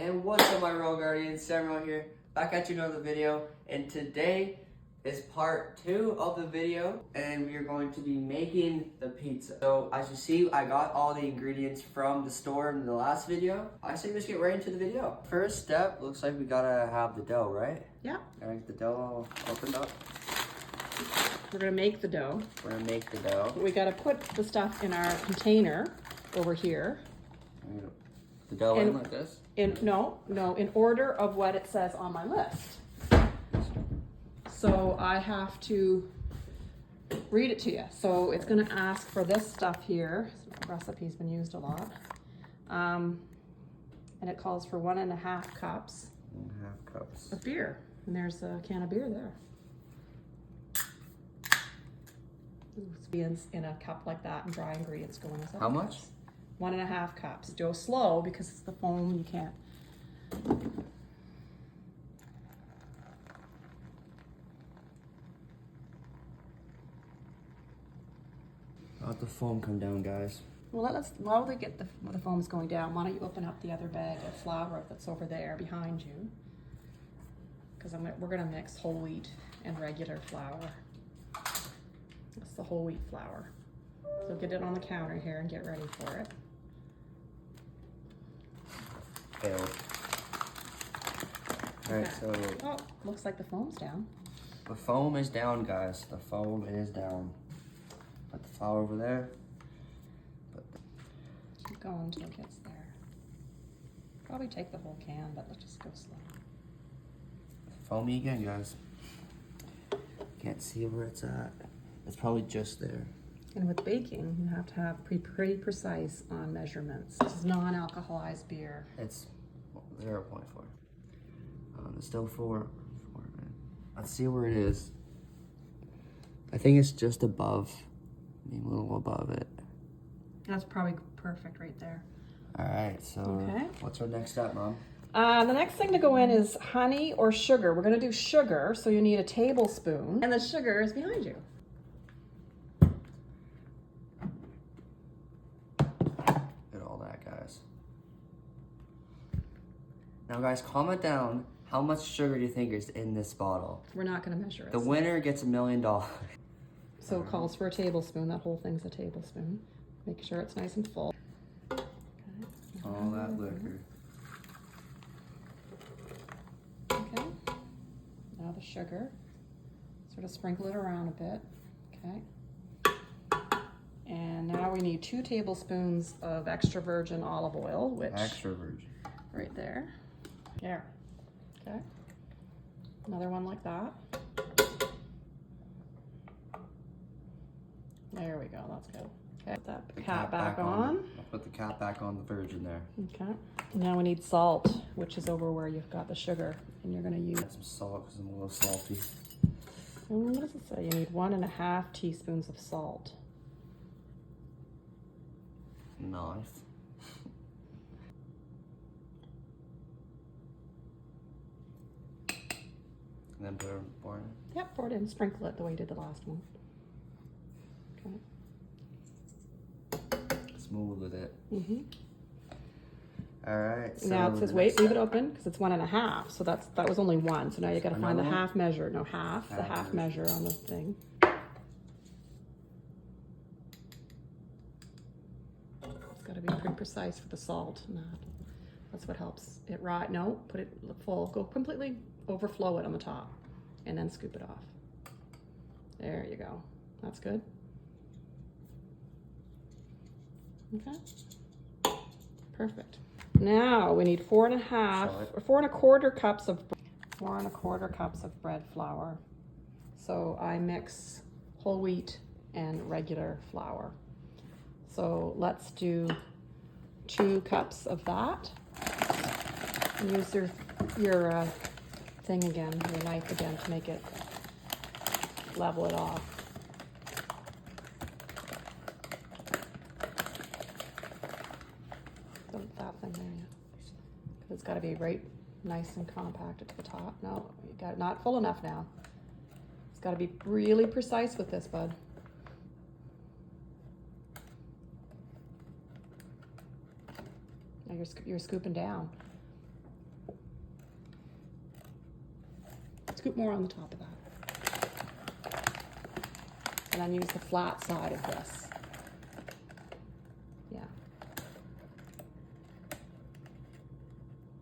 And what's up, my Royal Guardians? Samuel here, back at you another video. And today is part 2 of the video, and we are going to be making the pizza. So as you see, I got all the ingredients from the store in the last video. I say let's get right into the video. First step, looks like we gotta have the dough, right? Yeah. Gotta get the dough opened up. We're gonna make the dough. We're gonna make the dough. We gotta put the stuff in our container over here. The dough in like this? No, in order of what it says on my list. So I have to read it to you. So it's gonna ask for this stuff here. This recipe's been used a lot. And it calls for 1.5 cups. 1.5 cups. Of beer. And there's a can of beer there. Beans in a cup like that, and dry ingredients go in. How much? 1.5 cups. Do it slow because it's the foam, you can't. Let the foam come down, guys. Well, while they get the foam's going down, why don't you open up the other bag of flour that's over there behind you? Because we're gonna mix whole wheat and regular flour. It's the whole wheat flour. So get it on the counter here and get ready for it. Failed. Alright, so... Oh, looks like the foam's down. The foam is down, guys. The foam is down. Put the flour over there. Keep going until it gets there. Probably take the whole can, but let's just go slow. Foamy again, guys. Can't see where it's at. It's probably just there. And with baking, you have to have pretty precise on measurements. This is non-alcoholized beer. It's 0.4. It's still 4. Let's see where it is. I think it's just above, maybe a little above it. That's probably perfect right there. All right, so What's our next step, Mom? The next thing to go in is honey or sugar. We're gonna do sugar, so you need a tablespoon, and the sugar is behind you. Now guys, comment down how much sugar do you think is in this bottle? We're not going to measure it. The winner gets $1 million. So it calls for a tablespoon. That whole thing's a tablespoon. Make sure it's nice and full. Okay. All that liquor. Okay. Now the sugar. Sort of sprinkle it around a bit. Okay. And now we need 2 tablespoons of extra virgin olive oil, which... Extra virgin. Right there. There. Okay. Another one like that. There we go. That's good. Okay. Put that cap back on. I'll put the cap back on the virgin there. Okay. Now we need salt, which is over where you've got the sugar, and you're going to use... Add some salt because I'm a little salty. What does it say? You need 1.5 teaspoons of salt. Nice. And then pour it in? Yep, pour it in. Sprinkle it the way you did the last one. Okay. Smooth with it. Mm-hmm. All right. So now it says, wait, leave it open, because it's 1.5. So that was only 1. So now you got to find the half measure. No, half. The half measure on the thing. It's got to be pretty precise for the salt. That's what helps it rise. No, put it full. Go completely overflow it on the top, and then scoop it off. There you go. That's good. Okay. Perfect. Now we need 4.25 cups of bread flour. So I mix whole wheat and regular flour. So let's do 2 cups of that. And use your thing again, your knife again, to make it level it off. That thing there, yeah. It's got to be right nice and compacted to the top. No, you got it not full enough now. It's got to be really precise with this, bud. Now you're scooping down. Scoop more on the top of that. And then use the flat side of this. Yeah.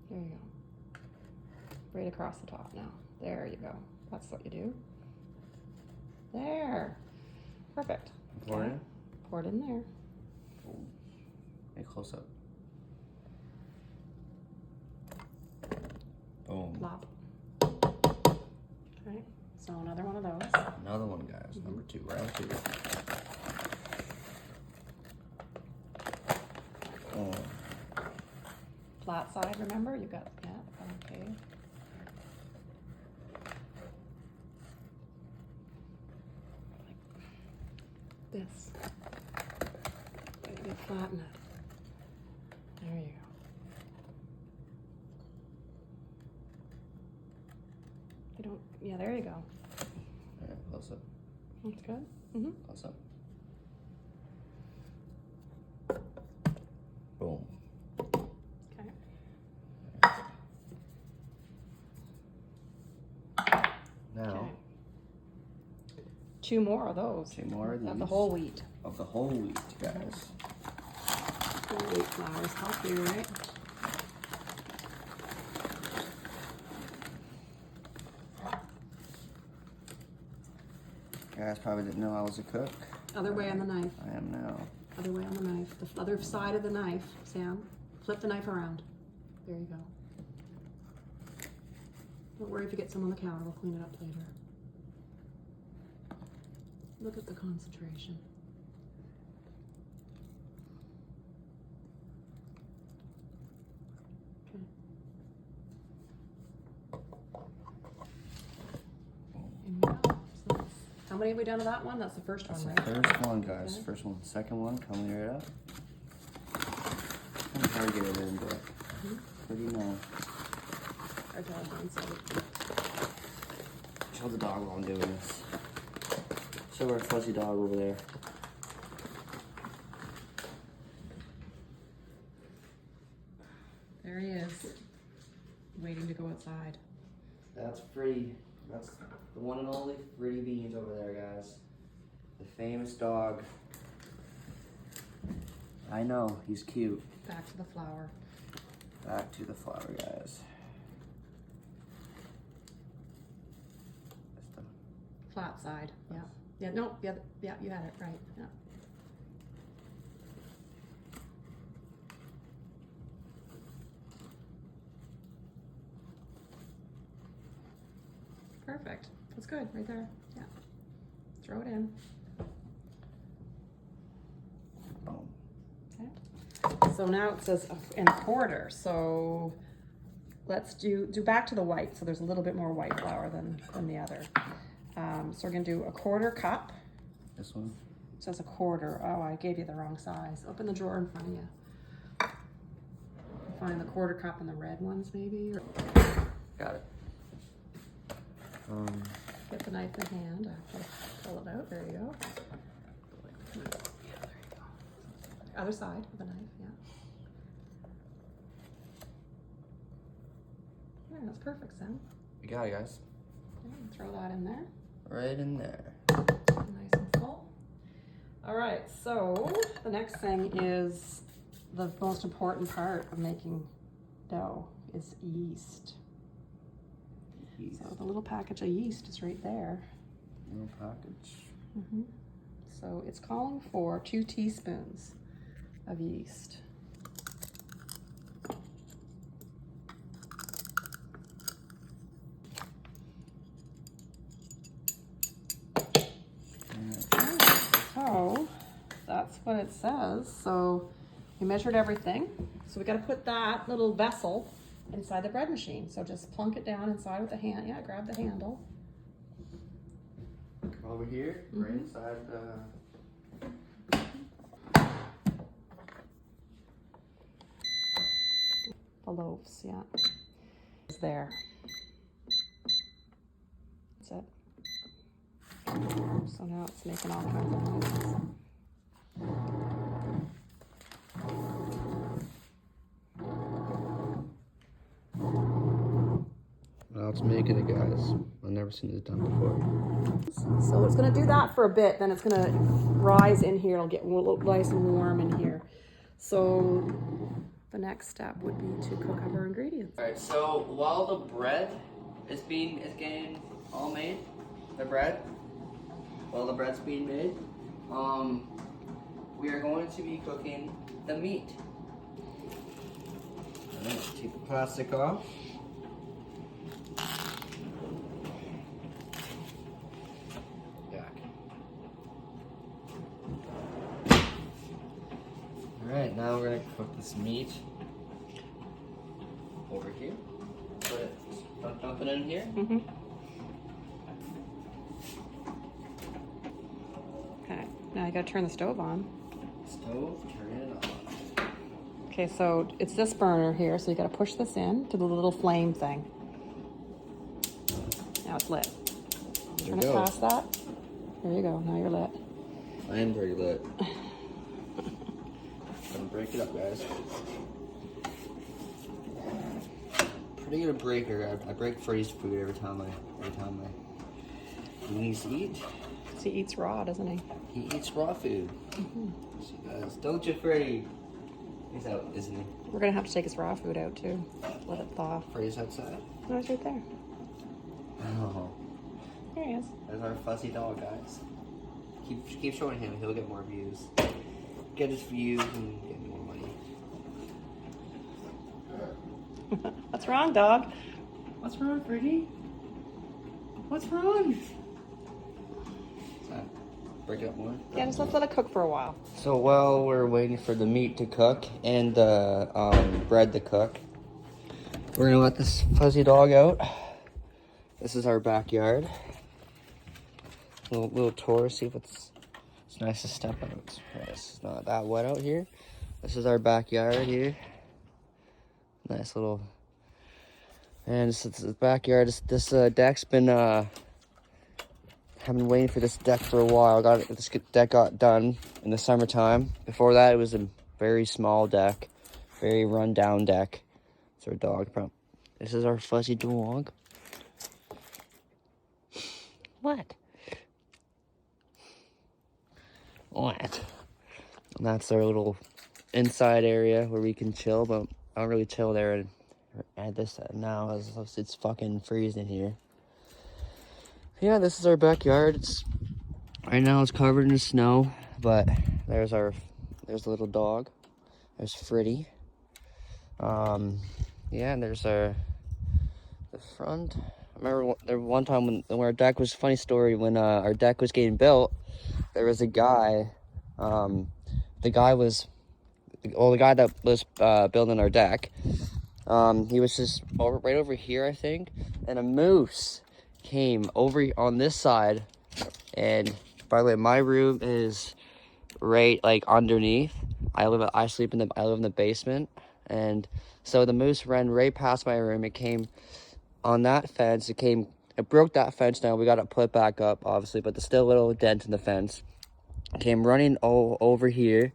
There you go. Right across the top now. There you go. That's what you do. There. Perfect. Pour it in? Pour it in there. Hey, close up. Boom. Plop. Okay. So another one of those. Another one, guys. Number 2, round 2. Oh. Flat side, remember? You got, yeah, okay. Like this. Maybe flatten it. There you go. You don't, yeah, there you go. Alright, close up. That's good. Mm-hmm. Close up. Boom. Okay. Now, Okay. 2 more of those. 2 more of these. Of the whole wheat. Of the whole wheat, guys. Whole wheat flours help you, right? You guys probably didn't know I was a cook. Other way on the knife. I am now. Other way on the knife. The other side of the knife, Sam. Flip the knife around. There you go. Don't worry if you get some on the counter. We'll clean it up later. Look at the concentration. Okay. And we go. So how many have we done of that one? That's the first one, That's right? the first one, guys. Okay. First one. Second one, coming right up. It's hard to get it in, but pretty nice. Our dog wants it. Show the dog while I'm doing this. Show our fuzzy dog over there. There he is, waiting to go outside. That's Free. That's the one and only Free Beans over there, guys. The famous dog. I know, he's cute. Back to the flour. Back to the flour, guys. That's the Flat side, yeah. Yeah, no, yeah, yeah, you had it right, yeah. Perfect, that's good, right there, yeah. Throw it in. boom. Okay. So now it says in a quarter, so let's do back to the white, so there's a little bit more white flour than the other. So we're gonna do a 1/4 cup. This one? It says a 1/4. Oh, I gave you the wrong size. Open the drawer in front of you. Find the 1/4 cup and the red ones maybe. Or Got it. get the knife in hand. I have to pull it out. There you go. Yeah, there you go. Other side of the knife, yeah. Yeah, that's perfect, Sam. You got it, guys. Okay, throw that in there. Right in there. Nice and full. All right, so the next thing is the most important part of making dough is yeast. Yeast. So the little package of yeast is right there. Little package. So it's calling for 2 teaspoons of yeast. So that's what it says. So we measured everything. So we got to put that little vessel inside the bread machine. So just plunk it down inside with the hand. Yeah, grab the handle. Over here, right inside the... The loaves, yeah. It's there. That's it. So now it's making all kinds of noises. Now it's making it, guys. I've never seen this done before. So it's gonna do that for a bit, then it's gonna rise in here. It'll get nice and warm in here. So the next step would be to cook up our ingredients. All right, so while the bread is getting all made, while the bread's being made, we are going to be cooking the meat. All right, take the plastic off. Alright, now we're gonna cook this meat over here. Put it, dump it in here. Mm-hmm. Okay, now you gotta turn the stove on. Stove, turn it on. Okay, so it's this burner here, so you gotta push this in to the little flame thing. Now it's lit. Turn it past that. There you go, now you're lit. I am very lit. Break it up, guys. Pretty good breaker. I break Freddy's food every time he needs to eat. He eats raw, doesn't he? He eats raw food. Mm-hmm. She does. Don't you, Freddy? He's out, isn't he? We're gonna have to take his raw food out too. Let it thaw. Freddy's outside. No, he's right there. Oh. There he is. There's our fuzzy dog, guys. Keep showing him. He'll get more views. Get his views and get more money. What's wrong, dog? What's wrong, Freddy? What's wrong? Break it up more? Yeah, just let it cook for a while. So while we're waiting for the meat to cook and the bread to cook, we're gonna let this fuzzy dog out. This is our backyard. Little tour, see if it's nice to step out. It's not that wet out here. This is our backyard here. Nice little, and it's the backyard. This deck's been, I've been waiting for this deck for a while. This deck got done in the summertime. Before that, it was a very small deck, very run down deck. It's our dog. This is our fuzzy dog. What? What? And that's our little inside area where we can chill, but I don't really chill there at this now as it's fucking freezing here. Yeah, this is our backyard. Right now it's covered in snow, but there's the little dog. There's Freddy. Yeah, and there's the front. I remember there one time when our deck was, funny story, when our deck was getting built, there was a guy, the guy that was building our deck, he was just right over here, I think, and a moose came over on this side, and by the way, my room is right like underneath. I live in the basement, and so the moose ran right past my room. It came on that fence. It broke that fence down. We got it put back up, obviously, but there's still a little dent in the fence. It came running over here,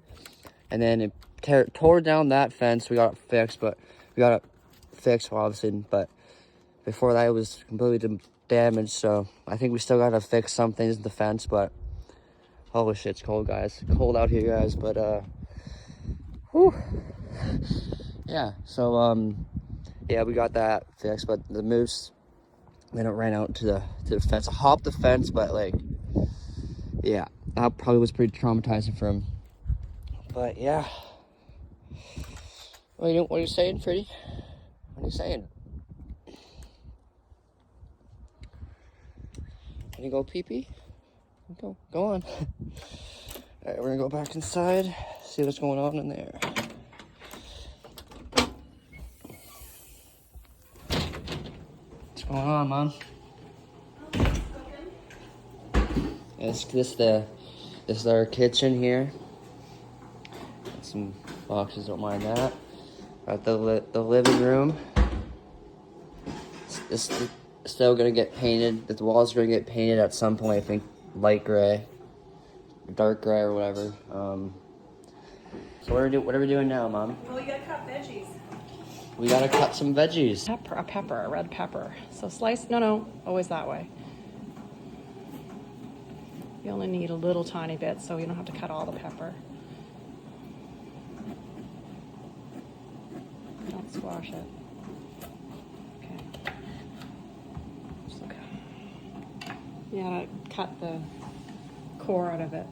and then it tore down that fence. We got it fixed, obviously, but before that, it was completely damaged, so I think we still gotta fix some things in the fence, but holy shit, it's cold, guys. Cold out here, guys, but, whew. Yeah, so, yeah, we got that fixed, but the moose, then it ran out to the fence. I hopped the fence, but, like, yeah, that probably was pretty traumatizing for him. But, yeah. What are you saying, Freddy? What are you saying? Can you go pee-pee? Go on. Alright, we're gonna go back inside, see what's going on in there. What's going on, Mom? This is our kitchen here. Got some boxes, don't mind that. Got the living room. It's still gonna get painted. The walls are gonna get painted at some point. I think light gray, dark gray, or whatever. So what are we doing now, Mom? Well, you gotta cut veggies. we gotta cut some veggies. A red pepper. So slice, no, always that way. You only need a little tiny bit, so you don't have to cut all the pepper. Don't squash it. Okay. Just okay. You gotta cut the core out of it.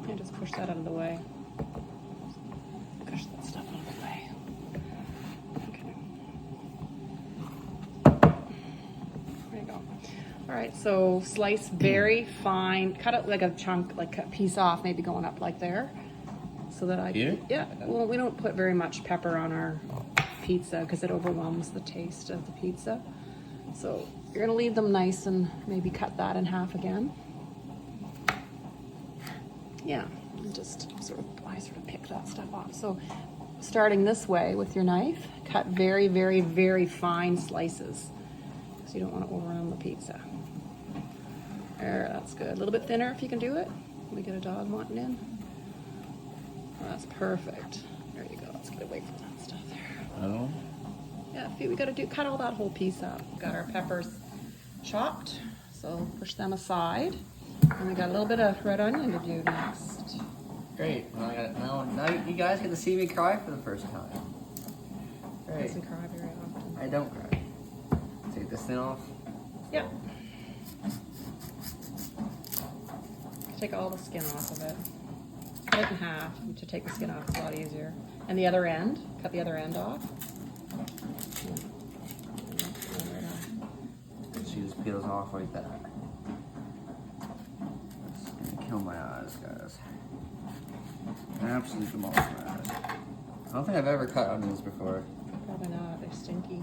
And just push that out of the way. Push that stuff out of the way. Okay. There you go. All right, so slice very fine. Cut it like a chunk, like a piece off, maybe going up like there. So that Here? Yeah, well, we don't put very much pepper on our pizza because it overwhelms the taste of the pizza. So you're gonna leave them nice and maybe cut that in half again. Yeah, just I sort of pick that stuff off. So starting this way with your knife, cut very, very, very fine slices because you don't want to overwhelm the pizza. There, that's good. A little bit thinner if you can do it. We get a dog wanting in. That's perfect. There you go. Let's get away from that stuff there. Oh. Yeah, we got to cut all that whole piece up. Got our peppers chopped, so push them aside. And we got a little bit of red onion to do next. Great. Well, now you guys get to see me cry for the first time. Great. Doesn't cry very often. I don't cry. Take this thing off. Yeah. Take all the skin off of it. Cut it in half. To take the skin off is a lot easier. And the other end, cut the other end off. She just peels off like that. It's gonna kill my eyes, guys. Absolutely demolish my eyes. I don't think I've ever cut onions before. Probably not. They're stinky.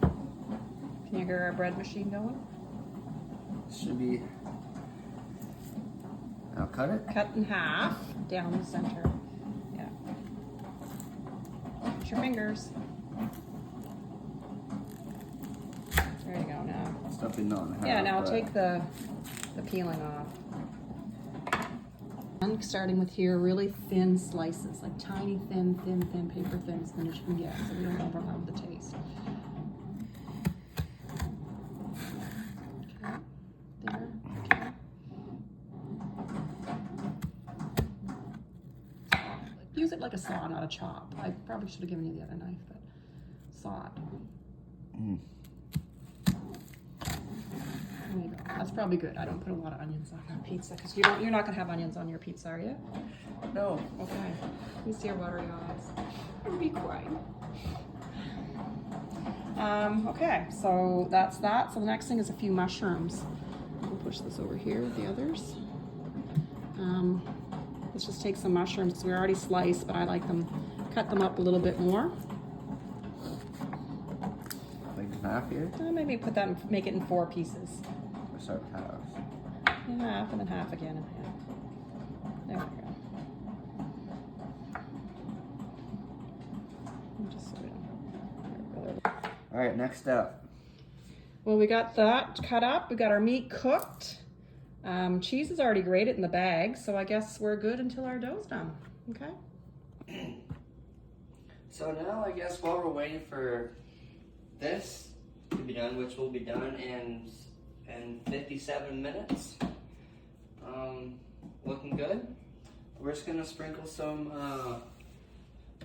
Can you hear our bread machine going? Should be. Now cut it. Cut in half down the center. Yeah. Use your fingers. There you go now. Stuff in on half. Yeah, now take the peeling off. I'm starting with here really thin slices, like tiny, thin, paper thin as thin as you can get, so we don't overwhelm the taste. Okay, there, okay. Use it like a saw, not a chop. I probably should have given you the other knife, but saw it. Mm. There you go. That's probably good. I don't put a lot of onions on our pizza because you're not gonna have onions on your pizza, are you? No. Okay. Let me see your watery eyes. Don't be quiet. Okay, so that's that. So the next thing is a few mushrooms. We'll push this over here with the others. Let's just take some mushrooms. We already sliced, but I like them, cut them up a little bit more. Like half here? Maybe put that, make it in 4 pieces. Or start with halves. In half and then half again and half. There we go. Just so we don't. All right, next up. Well, we got that cut up. We got our meat cooked. Cheese is already grated in the bag, so I guess we're good until our dough's done. Okay. So now I guess while we're waiting for this to be done, which will be done in 57 minutes. Looking good. We're just gonna sprinkle some.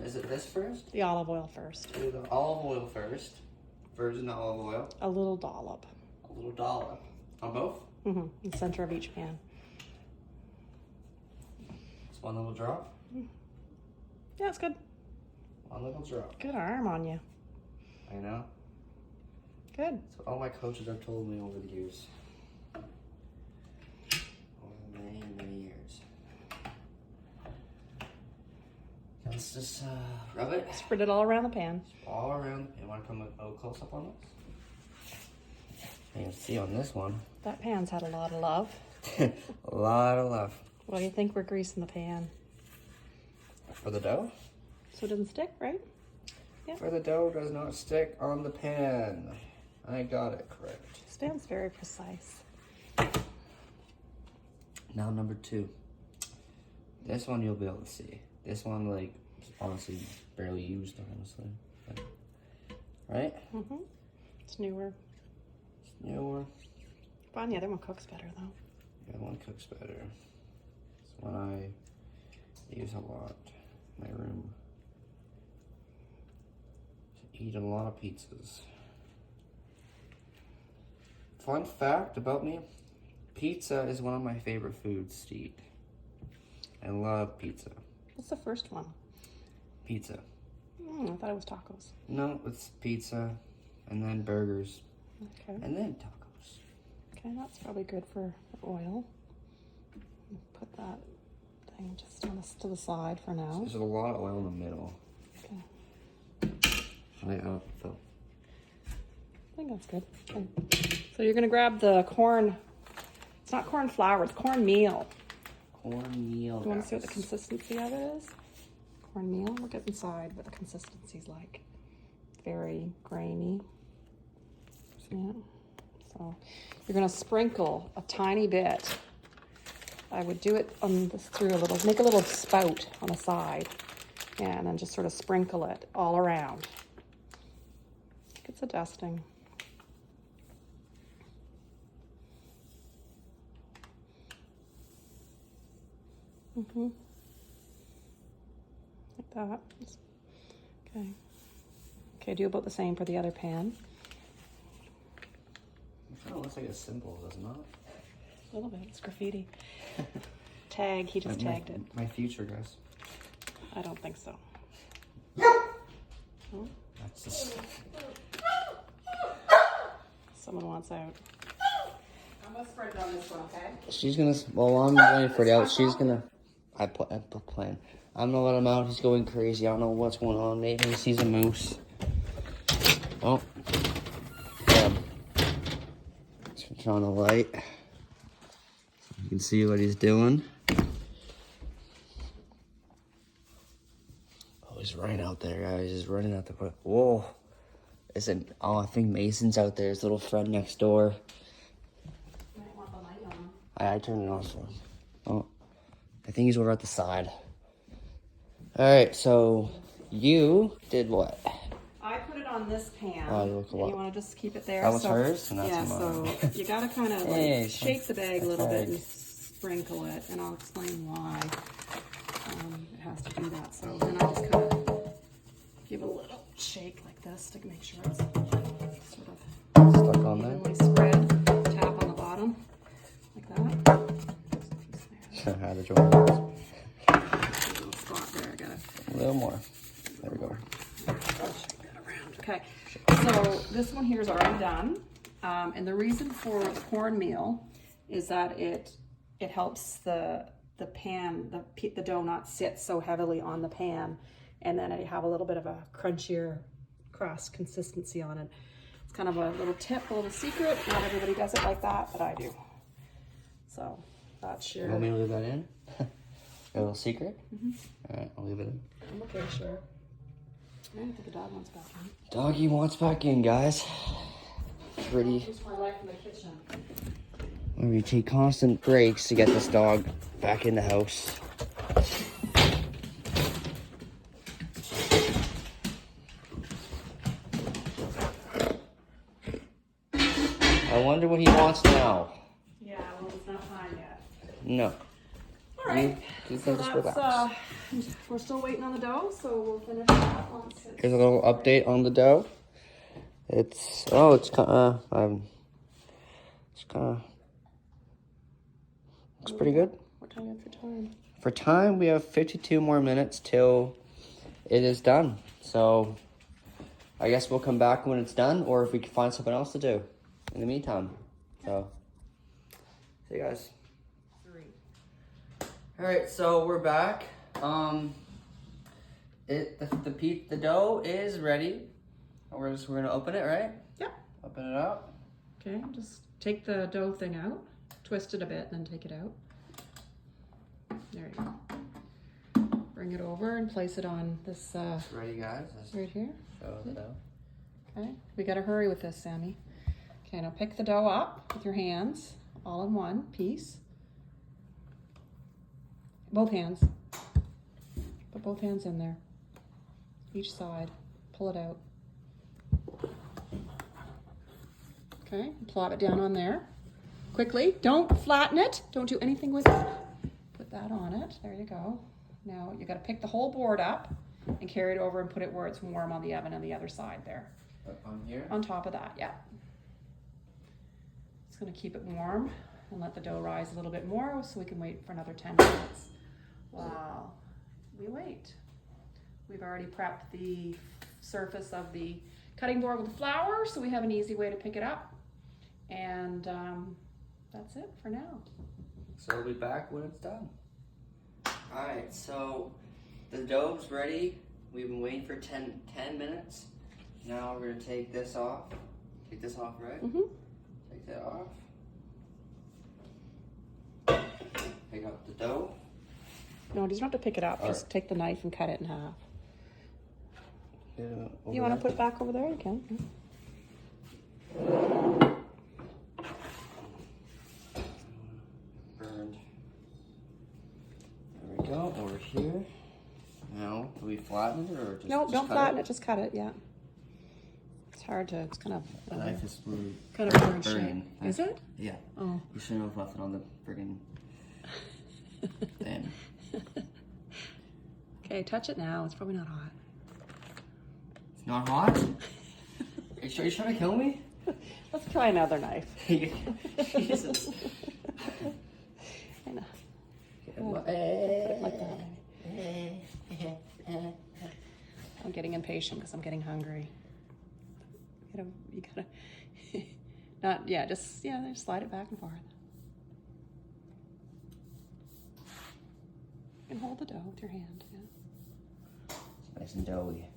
Is it this first? The olive oil first. Do the olive oil first. Virgin olive oil. A little dollop. A little dollop. On both? Mm-hmm. In the center of each pan. Just one little drop. Yeah, it's good. One little drop. Good arm on you. I know. Good. That's what all my coaches have told me over the years. Over many years. Let's just rub it. Spread it all around the pan. All around. You want to come a little close up on this? You can see on this one. That pan's had a lot of love. A lot of love. What do you think we're greasing the pan? For the dough? So it doesn't stick, right? Yeah. For the dough does not stick on the pan. I got it correct. Stan's very precise. Now number 2. This one you'll be able to see. This one, like, is honestly barely used, honestly. But, right? Mm-hmm. It's newer. It's newer. I find the other one cooks better, though. Yeah, one cooks better. It's one I use a lot in my room. Eat a lot of pizzas. Fun fact about me, pizza is one of my favorite foods to eat. I love pizza. What's the first one? Pizza. I thought it was tacos. No, it's pizza, and then burgers, Okay. and then tacos. Okay, that's probably good for oil. Put that thing just on to the side for now. There's a lot of oil in the middle. Okay. So. I think that's good. Okay. So you're gonna grab the corn. It's not corn flour, it's corn meal. Cornmeal. Do you want to see what the consistency of it is? Cornmeal. Look at inside what the consistency's like. Very grainy. Yeah. So you're gonna sprinkle a tiny bit. I would do it on this through a little, make a little spout on the side, and then just sort of sprinkle it all around. It's a dusting. Like that. Okay. Okay, do about the same for the other pan. It kind of looks like a symbol, doesn't it? A little bit. It's graffiti. Tag. He just tagged it. My future, guys. I don't think so. Oh, That's just... someone wants out. I'm gonna spread it on this one, okay? She's gonna... Well, I'm waiting for it out. She's gonna... I plan. I'm gonna let him out. He's going crazy. I don't know what's going on. Maybe he sees a moose. Oh. Yeah. Switch on the light. You can see what he's doing. Oh, he's running out there, guys. He's running out the... Whoa. Isn't... Oh, I think Mason's out there. His little friend next door. You might want the light on. I turned it off for him. Oh. I think he's over at the side. Alright, so you did what? I put it on this pan. Oh, you look a lot. You want to just keep it there? That was hers? And that's yeah, mine. so you got to kind of Hey, shake the bag a little bit tag. and sprinkle it, and I'll explain why it has to do that. So then I just kind of give a little shake like this to make sure it's sort of Stuck on there? evenly spread. Tap on the bottom like that. How to join those. A little spot there. I got it. A little more. There we go. I'll shake that around. Okay, so this one here is already done, and the reason for the cornmeal is that it helps the pan, the dough not sit so heavily on the pan, and then I have a little bit of a crunchier crust consistency on it. It's kind of a little tip, a little secret. Not everybody does it like that, but I do. So that's your... You want me to leave that in? A little secret? Alright, I'll leave it in. I'm okay, sure. I don't think the dog wants back in. Doggy wants back in, guys. Pretty. Just my life in the kitchen. We take constant breaks to get this dog back in the house. I wonder what he wants now. Yeah, well, it's not time yet. No. All right. You So can just relax. we're still waiting on the dough, so we'll finish that once it's... Here's a little update on the dough. It's looks pretty good. What time do you have for time? For time, we have 52 more minutes till it is done. So I guess we'll come back when it's done, or if we can find something else to do in the meantime. So see you guys. 3. All right, so we're back. The dough is ready. We're gonna open it, right? Yep. Open it up. Okay, just take the dough thing out, twist it a bit, and then take it out. There you go. Bring it over and place it on this It's ready, guys. Let's right here. show the dough. Okay, we gotta hurry with this, Sammy. Okay, now pick the dough up with your hands, all in one piece. Both hands. Put both hands in there. Each side. Pull it out. Okay, plop it down on there. Quickly. Don't flatten it. Don't do anything with it. Put that on it. There you go. Now you got to pick the whole board up and carry it over and put it where it's warm on the oven on the other side there. Up on here? On top of that, yeah. It's going to keep it warm and let the dough rise a little bit more so we can wait for another 10 minutes. Wow. We wait. We've already prepped the surface of the cutting board with the flour, so we have an easy way to pick it up. And that's it for now. So we'll be back when it's done. Alright, so the dough's ready. We've been waiting for 10 minutes. Now we're going to take this off. Take this off, right? Mm-hmm. Take that off. Pick up the dough. No, you don't have to pick it up. All Just right. take the knife and cut it in half. Yeah, You want to put it back over there? You can. Burned. There we go, over here. Now, do we flatten it or just No, just don't cut flatten it. Just cut it. Yeah. It's hard to. It's kind of. The knife is really Kind of burnt burning. shape. Is it? Yeah. Oh. You shouldn't have left it on the friggin' thing. Okay, touch it now. It's probably not hot. It's not hot? Are you sure you're trying to kill me? Let's try another knife. Jesus. I know. Oh, Put it like that, maybe. I'm getting impatient because I'm getting hungry. You gotta, not, yeah, just slide it back and forth. You can hold the dough with your hand, yeah. Nice and doughy.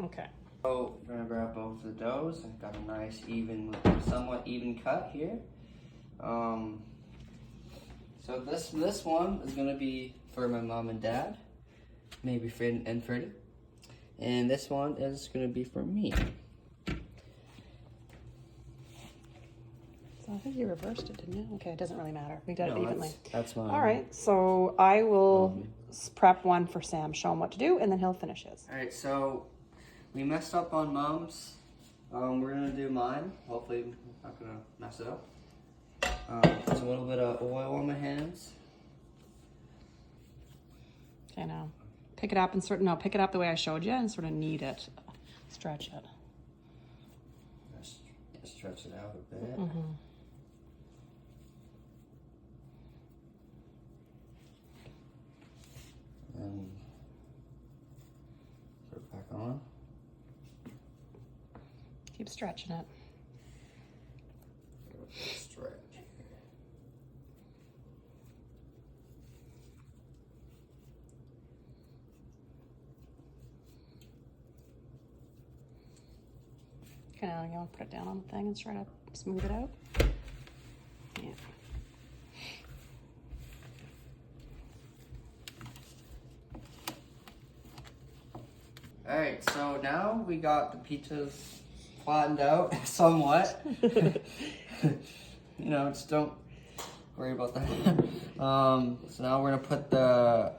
Okay. So we're gonna grab both the doughs. I've got a nice even, somewhat even cut here. So this one is gonna be for my mom and dad, maybe Fred and Freddie, and this one is gonna be for me. So I think you reversed it, didn't you? Okay, it doesn't really matter. We got it evenly. That's mine. All right, so I will prep one for Sam, show him what to do, and then he'll finish his. All right, so we messed up on Mom's. We're gonna do mine. Hopefully, I'm not gonna mess it up. Just a little bit of oil on my hands. Okay, now pick it up and pick it up the way I showed you and sort of knead it, stretch it. Just stretch it out a bit. Mm-hmm. And put it back on. Keep stretching it. Stretch. Okay, now you want to put it down on the thing and try to smooth it out. Yeah. All right, so now we got the pizzas flattened out somewhat. Just don't worry about that. So now we're gonna put the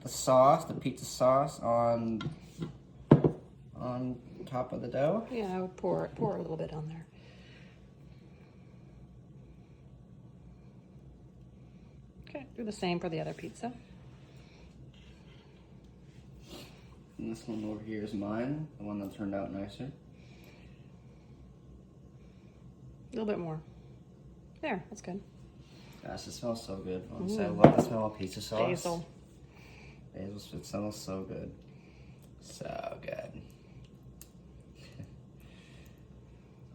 sauce, the pizza sauce, on top of the dough. Yeah, I would pour a little bit on there. Okay, do the same for the other pizza. And this one over here is mine, the one that turned out nicer. A little bit more. There, that's good. Gosh, it smells so good. Honestly, I love the smell of pizza sauce. Basil. Basil, it smells so good. So good.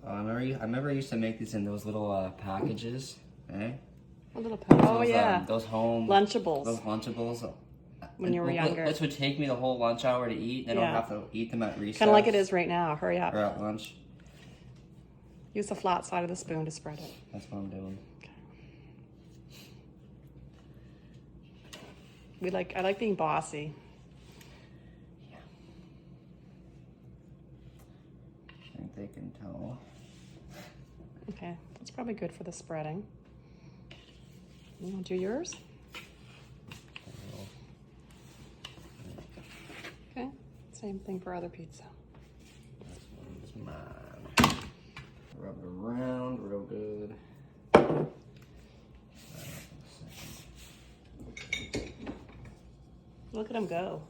I remember I used to make these in those little packages, eh? A little bit. Oh, yeah. Those home Lunchables. Those Lunchables. When you were younger. This would take me the whole lunch hour to eat. Then Yeah. I'll have to eat them at recess. Kind of like it is right now. Hurry up. Or at lunch. Use the flat side of the spoon to spread it. That's what I'm doing. I like being bossy. think they can tell. Okay, that's probably good for the spreading. You want to do yours? Okay, same thing for other pizza. This one's mine. Rub it around real good. Look at them go.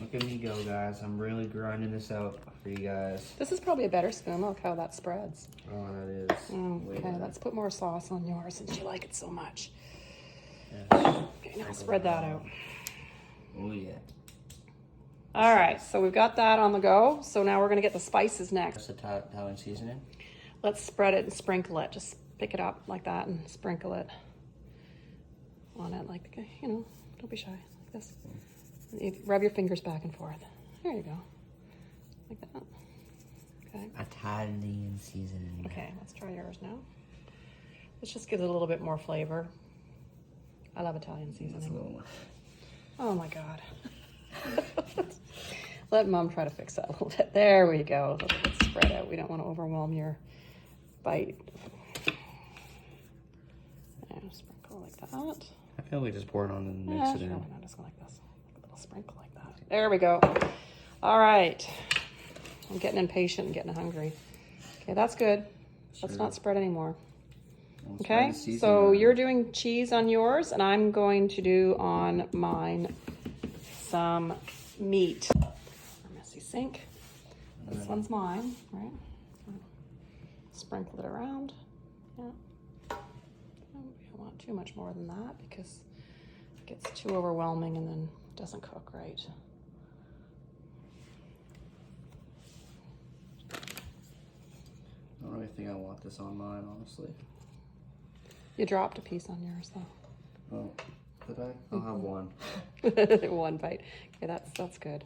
Look at me go, guys. I'm really grinding this out for you guys. This is probably a better spoon. Look how that spreads. Oh, that is. Okay, let's put more sauce on yours since you like it so much. Yes. Okay, now spread that out. Oh, yeah. All right, so we've got that on the go. So now we're gonna get the spices next. That's the Italian seasoning. Let's spread it and sprinkle it. Just pick it up like that and sprinkle it on it, like, you know, don't be shy, like this. You rub your fingers back and forth. There you go, like that. Okay. Italian seasoning. Okay, let's try yours now. Let's just give it a little bit more flavor. I love Italian seasoning. Oh my God. Let Mom try to fix that a little bit. There we go. Let's spread out. We don't want to overwhelm your bite. And sprinkle like that. I feel we just pour it on and mix it in. Sure, why not? Just go like this. Like a little sprinkle like that. There we go. All right. I'm getting impatient and getting hungry. Okay, that's good. Let's not spread anymore. Okay, so you're doing cheese on yours, and I'm going to do on mine some meat. Our messy sink. This one's mine, right? Sprinkle it around. Yeah. We don't want too much more than that because it gets too overwhelming and then it doesn't cook right. I don't really think I want this on mine, honestly. You dropped a piece on yours though. Oh, did I? I'll have one. One bite. Okay, that's good.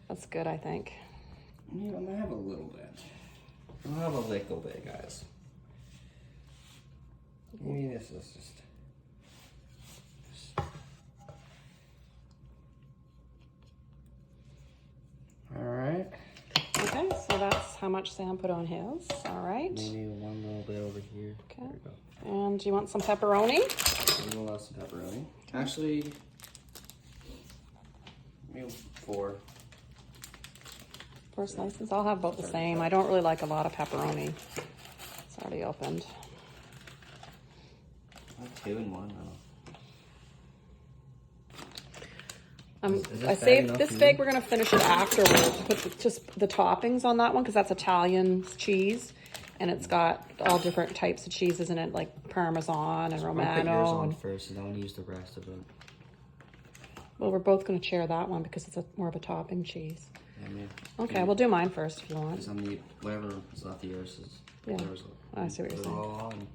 That's good, I think. Yeah, I'm gonna have a little bit. I'll have a little bit, guys. Maybe this is just... Alright. Okay, so that's how much Sam put on his. All right. Maybe one little bit over here. Okay. There we go. And do you want some pepperoni? A little less pepperoni. Actually, maybe 4. 4 slices. I'll have both the same. I don't really like a lot of pepperoni. It's already opened. Like 2 in 1. I don't know. I saved this bag. We're gonna finish it afterwards. Put just the toppings on that one because that's Italian cheese, and it's got all different types of cheeses in it, like Parmesan and Romano. I'll put yours on first, and then we'll use the rest of it. Well, we're both gonna share that one because it's more of a topping cheese. Yeah, maybe. Okay, we'll do mine first if you want. Because I'm the whatever is left of yours is. Yeah, I see what you're saying.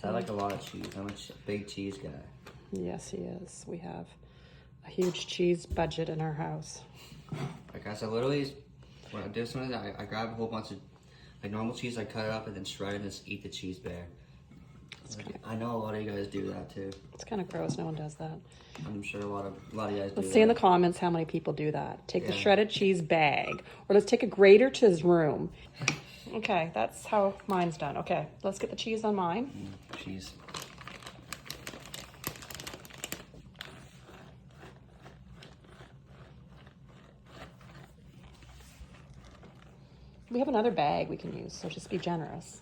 I like a lot of cheese. I'm a big cheese guy. Yes, he is. We have a huge cheese budget in our house. Like guys, I literally, when I do something, I grab a whole bunch of like normal cheese, I cut it up and then shred it and just eat the cheese bare. I know a lot of you guys do that too. It's kind of gross. No one does that. I'm sure a lot of you guys do that. Let's see in the comments how many people do that. Take the shredded cheese bag, or let's take a grater to his room. Okay, that's how mine's done. Okay, let's get the cheese on mine. Cheese. We have another bag we can use, so just be generous.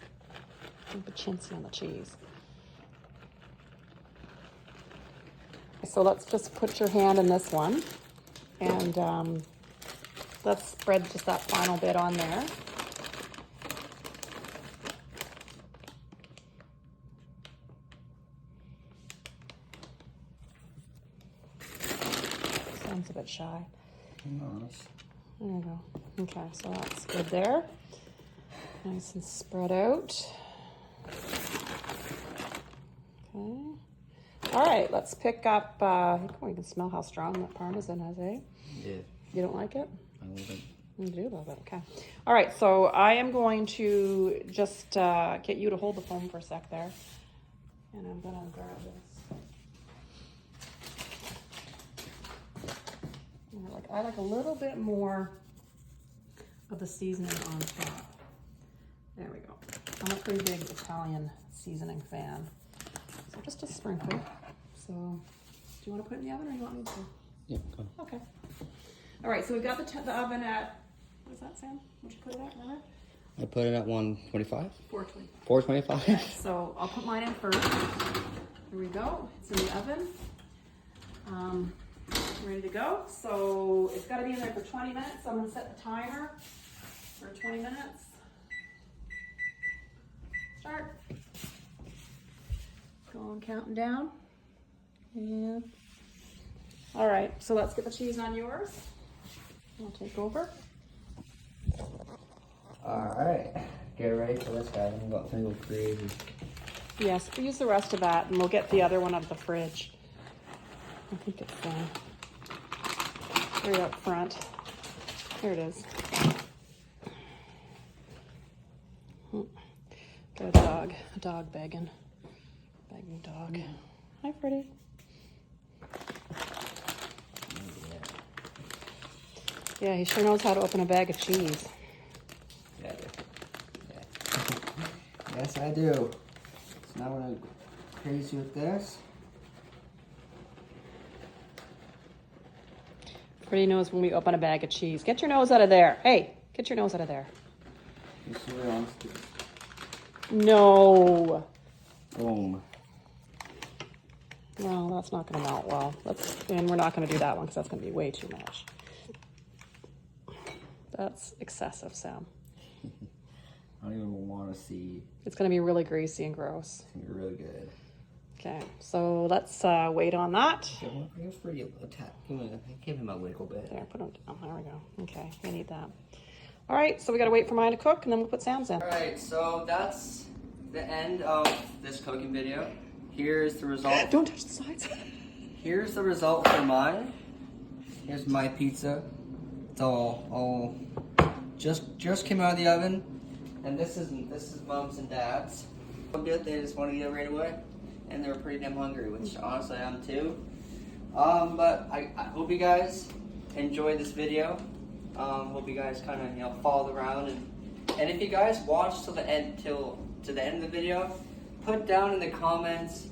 Don't be chintzy on the cheese. So let's just put your hand in this one, and let's spread just that final bit on there. Sounds a bit shy. Nice. There you go. Okay, so that's good there. Nice and spread out. Okay. All right, let's pick up, oh, you can smell how strong that Parmesan is, eh? Yeah. You don't like it? I love it. You do love it, okay. All right, so I am going to just get you to hold the phone for a sec there. And I'm gonna grab this. I like a little bit more of the seasoning on top. There we go. I'm a pretty big Italian seasoning fan. So just a sprinkle. So, do you want to put it in the oven or you want me to? Yeah, go. Okay. All right, so we've got the oven at, what is that, Sam? What'd you put it at, remember? I put it at 125? 420. 425? Okay, so I'll put mine in first. Here we go. It's in the oven. Ready to go. So it's got to be in there for 20 minutes. So I'm going to set the timer for 20 minutes. Start. Go on counting down. Yeah. All right, so let's get the cheese on yours. I'll take over. Alright, get ready for this, guys. I'm about to go crazy. Yes, we use the rest of that and we'll get the other one out of the fridge. I think it's right up front. There it is. Got a dog begging dog. Hi, Freddie. Yeah, he sure knows how to open a bag of cheese. Yeah, I do. Yeah. Yes, I do. So now we're gonna go crazy with this. Freddie knows when we open a bag of cheese. Get your nose out of there. Hey, get your nose out of there. Just really honest. No. Boom. Well, that's not going to melt well. And we're not going to do that one because that's going to be way too much. That's excessive, Sam. I don't even want to see. It's going to be really greasy and gross. It's gonna be really good. Okay, so let's wait on that. Give him a little bit. There, put them down. There we go. Okay, we need that. All right, so we got to wait for mine to cook and then we'll put Sam's in. All right, so that's the end of this cooking video. Here's the result. Don't touch the sides. Here's the result for mine. Here's my pizza. It's all just came out of the oven, and this is Mom's and Dad's. Good. They just want to get it right away, and they were pretty damn hungry, which honestly I am too. But I hope you guys enjoyed this video. Hope you guys kind of followed around, and if you guys watched to the end of the video, put down in the comments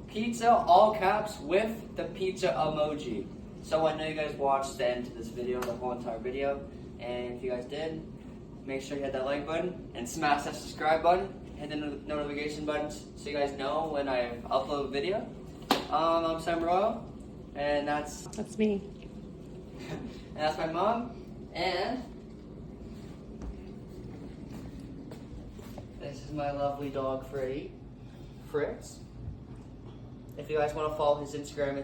pizza all caps with the pizza emoji. So I know you guys watched the end of this video, the whole entire video. And if you guys did, make sure you hit that like button and smash that subscribe button. Hit the notification buttons so you guys know when I upload a video. I'm Sam Royal, and that's me. and that's my mom. And this is my lovely dog, Freddie. Fritz. If you guys want to follow his Instagram,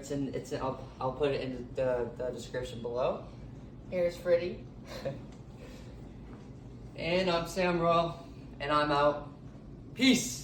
I'll put it in the description below. Here's Freddie. And I'm Sam Royal, and I'm out. Peace.